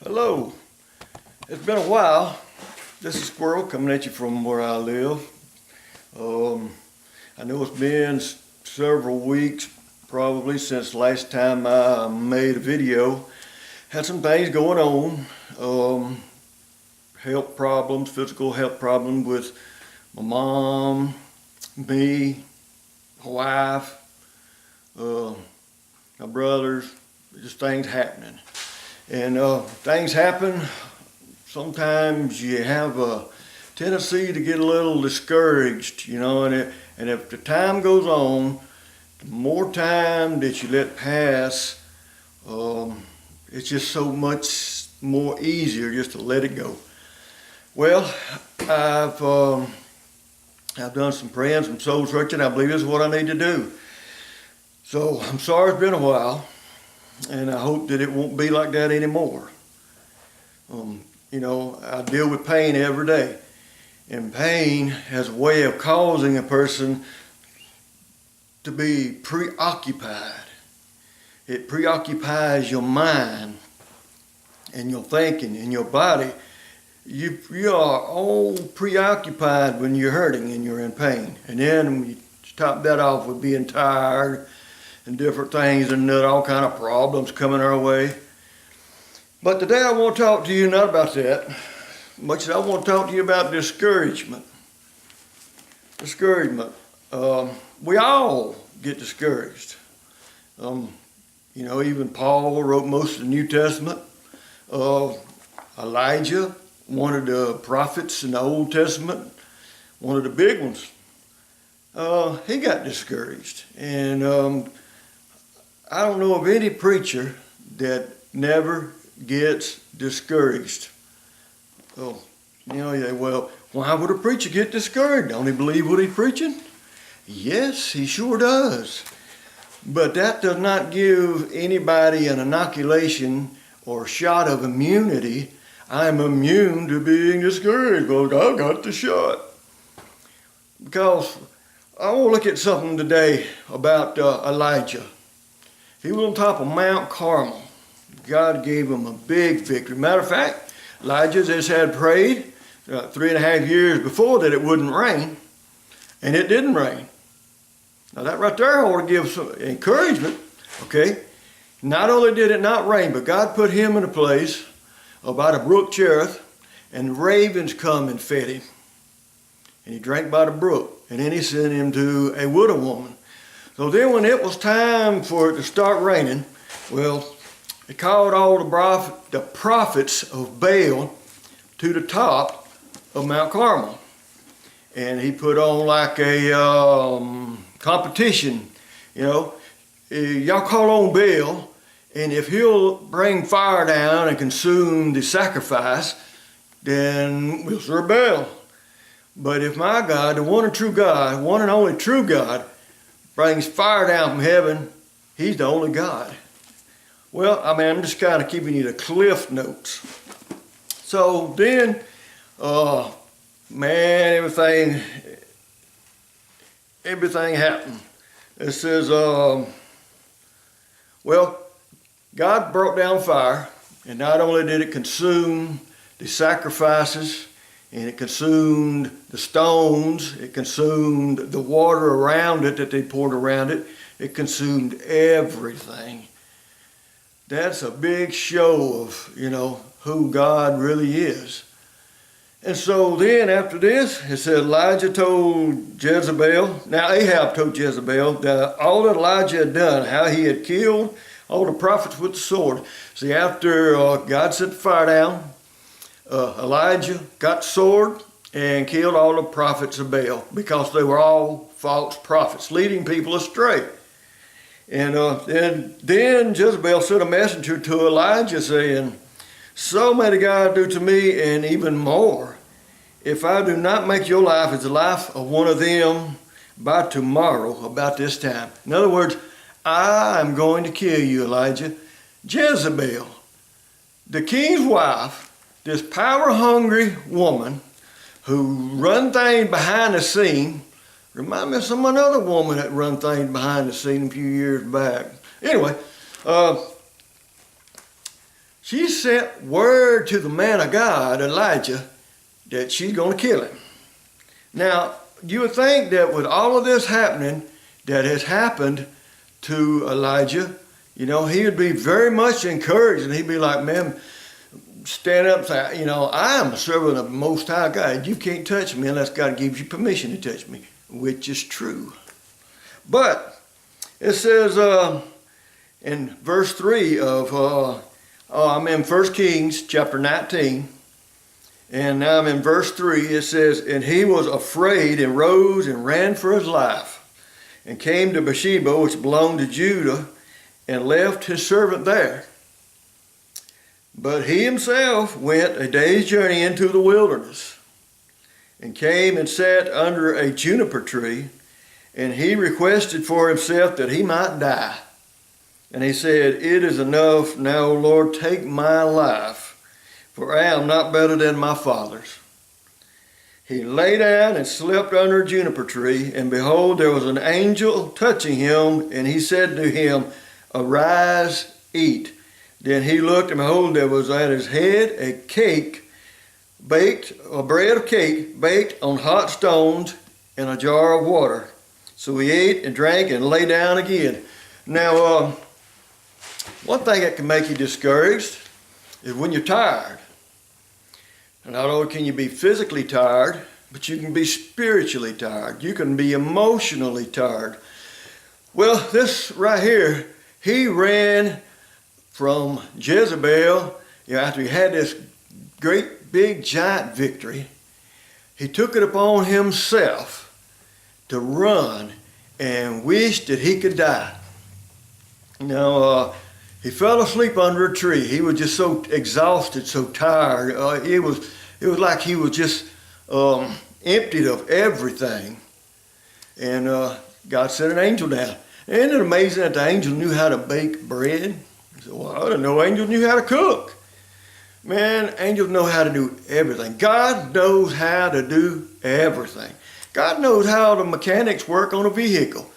Hello, it's been a while. This is Squirrel coming at you from where I live. I know it's been several weeks probably since last time I made a video. Had some things going on, health problems, physical health problems with my mom, me, my wife, my brothers, just things happening. And things happen. Sometimes you have a tendency to get a little discouraged, you know, and if the time goes on, the more time that you let pass, it's just so much more easier just to let it go. Well, I've done some praying, some soul searching. I believe this is what I need to do. So I'm sorry it's been a while, and I hope that it won't be like that anymore. You know, I deal with pain every day, and pain has a way of causing a person to be preoccupied. It preoccupies your mind and your thinking and your body. You are all preoccupied when you're hurting and you're in pain. And then when you top that off with being tired and different things and all kind of problems coming our way. But today I want to talk to you not about that, much as I want to talk to you about discouragement. Discouragement. We all get discouraged. You know, even Paul wrote most of the New Testament. Elijah, one of the prophets in the Old Testament, one of the big ones, he got discouraged. And I don't know of any preacher that never gets discouraged. Oh, you know, well, why would a preacher get discouraged? Don't he believe what he's preaching? Yes, he sure does. But that does not give anybody an inoculation or shot of immunity. I'm immune to being discouraged because I got the shot. Because I want to look at something today about Elijah. He was on top of Mount Carmel. God gave him a big victory. Matter of fact, Elijah just had prayed 3.5 years before that it wouldn't rain, and it didn't rain. Now that right there ought to give some encouragement, okay? Not only did it not rain, but God put him in a place about a brook Cherith, and ravens come and fed him. And he drank by the brook, and then he sent him to a widow woman. So then when it was time for it to start raining, well, he called all the prophets of Baal to the top of Mount Carmel. And he put on like a competition, you know. Y'all call on Baal, and if he'll bring fire down and consume the sacrifice, then we'll serve Baal. But if my God, the one and true God, one and only true God, brings fire down from heaven, he's the only God. Well, I mean, I'm just kind of giving you the cliff notes. So then, man, everything happened. It says, well, God brought down fire, and not only did it consume the sacrifices, and it consumed the stones, it consumed the water around it that they poured around it, it consumed everything. That's a big show of, you know, who God really is. And so then after this, it said Elijah told Jezebel, now Ahab told Jezebel that all that Elijah had done, how he had killed all the prophets with the sword. See, after God sent the fire down, Elijah got the sword and killed all the prophets of Baal because they were all false prophets, leading people astray. And then Jezebel sent a messenger to Elijah saying, so may the God do to me and even more, if I do not make your life as the life of one of them by tomorrow about this time. In other words, I am going to kill you, Elijah. Jezebel, the king's wife, this power-hungry woman who run things behind the scene, remind me of some another woman that run things behind the scene a few years back. Anyway, she sent word to the man of God, Elijah, that she's going to kill him. Now, you would think that with all of this happening that has happened to Elijah, you know, he would be very much encouraged, and he'd be like, man, stand up and say, you know, I am a servant of the Most High God. You can't touch me unless God gives you permission to touch me, which is true. But it says in verse 3 of, I'm in 1 Kings chapter 19, and now I'm in verse 3. It says, and he was afraid and rose and ran for his life and came to Bathsheba, which belonged to Judah, and left his servant there. But he himself went a day's journey into the wilderness and came and sat under a juniper tree, and he requested for himself that he might die. And he said, it is enough now, O Lord, take my life, for I am not better than my fathers. He lay down and slept under a juniper tree, and behold, there was an angel touching him, and he said to him, arise, eat. Then he looked, and behold, there was at his head a bread of cake baked on hot stones and a jar of water. So he ate and drank and lay down again. Now, one thing that can make you discouraged is when you're tired. And not only can you be physically tired, but you can be spiritually tired. You can be emotionally tired. Well, this right here, he ran from Jezebel, you know, after he had this great big giant victory. He took it upon himself to run and wished that he could die. Now, he fell asleep under a tree. He was just so exhausted, so tired. It was like he was just emptied of everything. And God sent an angel down. Isn't it amazing that the angel knew how to bake bread? He said, well, I didn't know angels knew how to cook. Man, angels know how to do everything. God knows how to do everything. God knows how the mechanics work on a vehicle.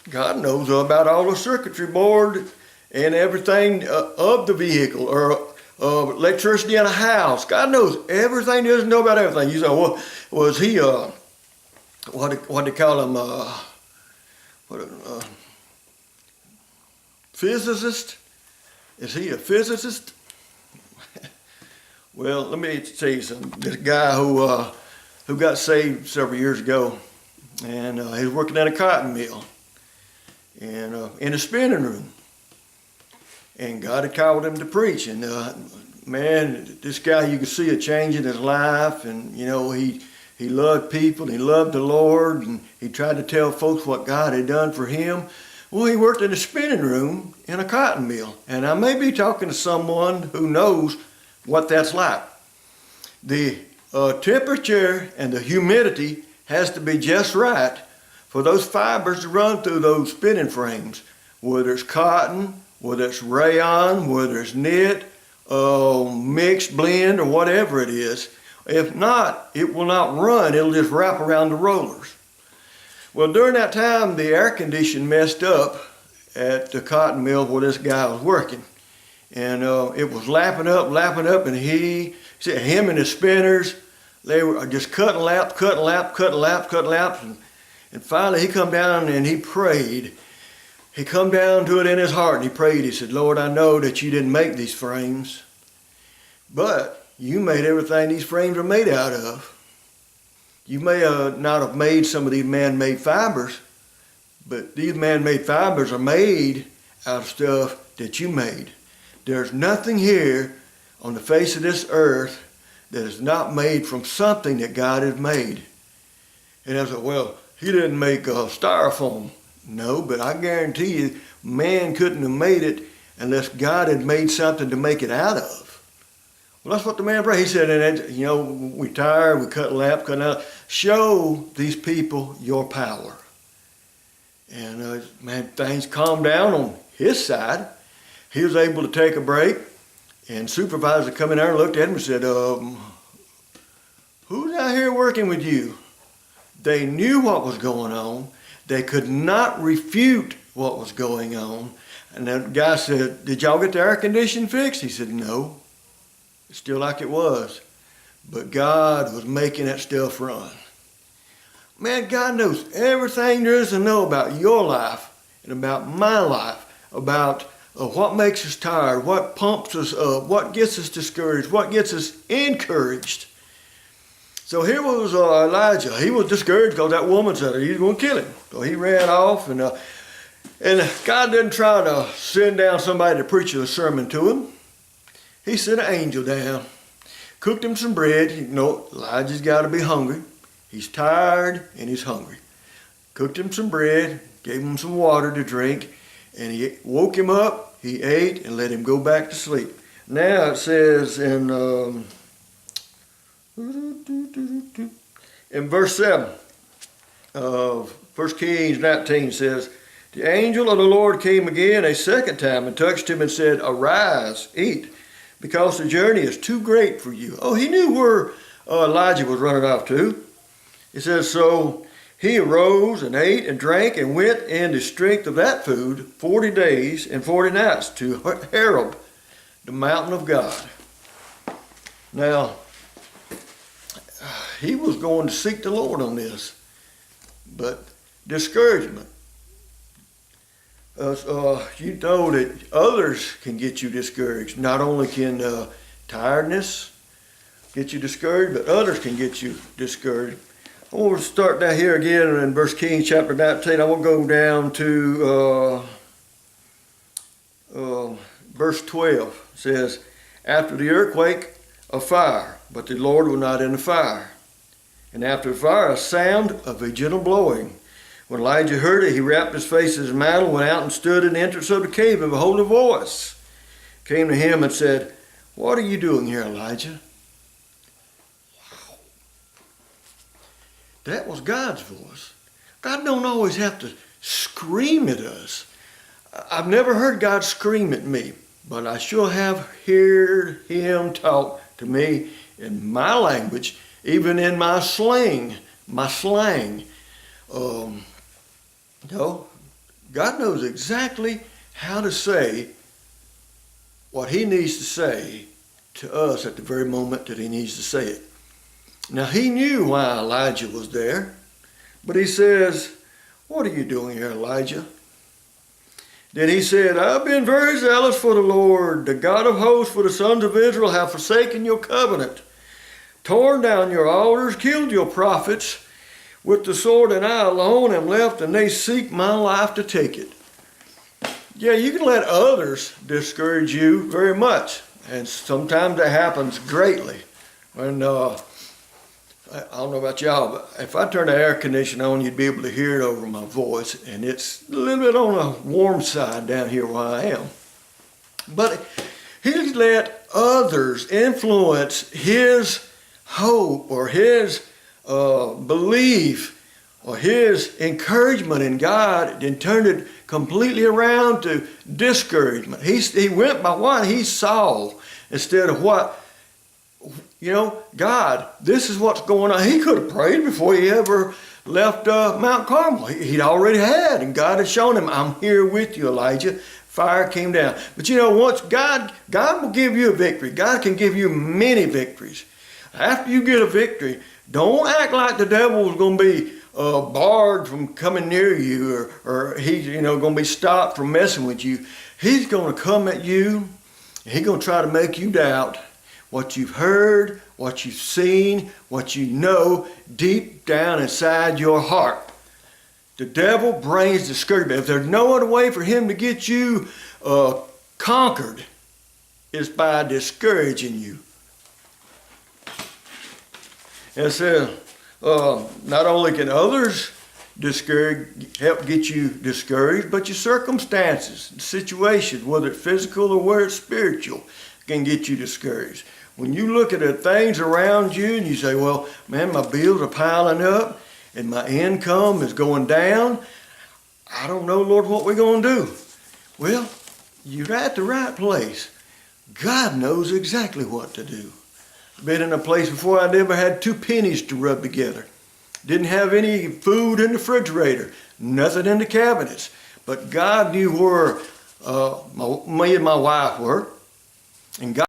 God knows about all the circuitry board and everything of the vehicle, or electricity in a house. God knows everything. He doesn't know about everything. You say, well, was he, what they call him, physicist? Is he a physicist? Well, let me tell you something. This guy who got saved several years ago, and he was working at a cotton mill, and in a spinning room. And God had called him to preach, and man, this guy, you could see a change in his life, and you know, he loved people, and he loved the Lord, and he tried to tell folks what God had done for him. Well, he worked in a spinning room in a cotton mill, and I may be talking to someone who knows what that's like. The temperature and the humidity has to be just right for those fibers to run through those spinning frames, whether it's cotton, whether it's rayon, whether it's knit, mixed blend, or whatever it is. If not, it will not run. It'll just wrap around the rollers. Well, during that time, the air condition messed up at the cotton mill where this guy was working. And it was lapping up, and him and his spinners, they were just cutting laps. And finally he come down and he prayed. He come down to it in his heart and he prayed. He said, Lord, I know that you didn't make these frames, but you made everything these frames are made out of. You may not have made some of these man-made fibers, but these man-made fibers are made out of stuff that you made. There's nothing here on the face of this earth that is not made from something that God has made. And I said, well, he didn't make styrofoam. No, but I guarantee you, man couldn't have made it unless God had made something to make it out of. Well, that's what the man prayed. He said, and you know, we tired, we cut out. Show these people your power. And man, things calmed down on his side. He was able to take a break, and supervisor come in there and looked at him and said, who's out here working with you? They knew what was going on. They could not refute what was going on. And the guy said, did y'all get the air conditioning fixed? He said, no, it's still like it was. But God was making that stuff run. Man, God knows everything there is to know about your life and about my life, about what makes us tired, what pumps us up, what gets us discouraged, what gets us encouraged. So here was Elijah. He was discouraged because that woman said he was going to kill him. So he ran off, and God didn't try to send down somebody to preach a sermon to him. He sent an angel down, cooked him some bread. You know, Elijah's got to be hungry. He's tired and he's hungry. Cooked him some bread, gave him some water to drink, and he woke him up. He ate and let him go back to sleep. Now it says in verse 7 of 1 Kings 19 says, the angel of the Lord came again a second time and touched him and said, arise, eat, because the journey is too great for you. Oh, he knew where Elijah was running off to. It says, so he arose and ate and drank and went in the strength of that food 40 days and 40 nights to Horeb, the mountain of God. Now, he was going to seek the Lord on this, but discouragement. You know that others can get you discouraged. Not only can tiredness get you discouraged, but others can get you discouraged. I want to start down here again in 1 Kings chapter 19. I want to go down to verse 12. It says, after the earthquake, a fire, but the Lord was not in the fire. And after the fire, a sound of a gentle blowing. When Elijah heard it, he wrapped his face in his mantle, went out and stood in the entrance of the cave, and behold, a voice came to him and said, what are you doing here, Elijah? Wow. That was God's voice. God don't always have to scream at us. I've never heard God scream at me, but I sure have heard him talk to me in my language, even in my slang. No, God knows exactly how to say what he needs to say to us at the very moment that he needs to say it. Now, he knew why Elijah was there, but he says, what are you doing here, Elijah? Then he said, I've been very zealous for the Lord, the God of hosts, for the sons of Israel have forsaken your covenant, torn down your altars, killed your prophets with the sword, and I alone am left, and they seek my life to take it. Yeah, you can let others discourage you very much, and sometimes that happens greatly. When I don't know about y'all, but if I turn the air conditioner on, you'd be able to hear it over my voice, and it's a little bit on the warm side down here where I am. But he let others influence his hope or his belief or his encouragement in God, and turned it completely around to discouragement. He went by what he saw instead of what, God, this is what's going on. He could have prayed before he ever left Mount Carmel. He'd already had, and God had shown him, I'm here with you, Elijah. Fire came down. But once God will give you a victory. God can give you many victories. After you get a victory, don't act like the devil is going to be barred from coming near you, or he's going to be stopped from messing with you. He's going to come at you, and he's going to try to make you doubt what you've heard, what you've seen, what you know deep down inside your heart. The devil brings discouragement. If there's no other way for him to get you conquered, it's by discouraging you. And it says, not only can others help get you discouraged, but your circumstances, situations, whether it's physical or whether it's spiritual, can get you discouraged. When you look at the things around you and you say, well, man, my bills are piling up and my income is going down, I don't know, Lord, what we're going to do. Well, you're at the right place. God knows exactly what to do. Been in a place before I never had 2 pennies to rub together. Didn't have any food in the refrigerator, nothing in the cabinets. But God knew where me and my wife were, and God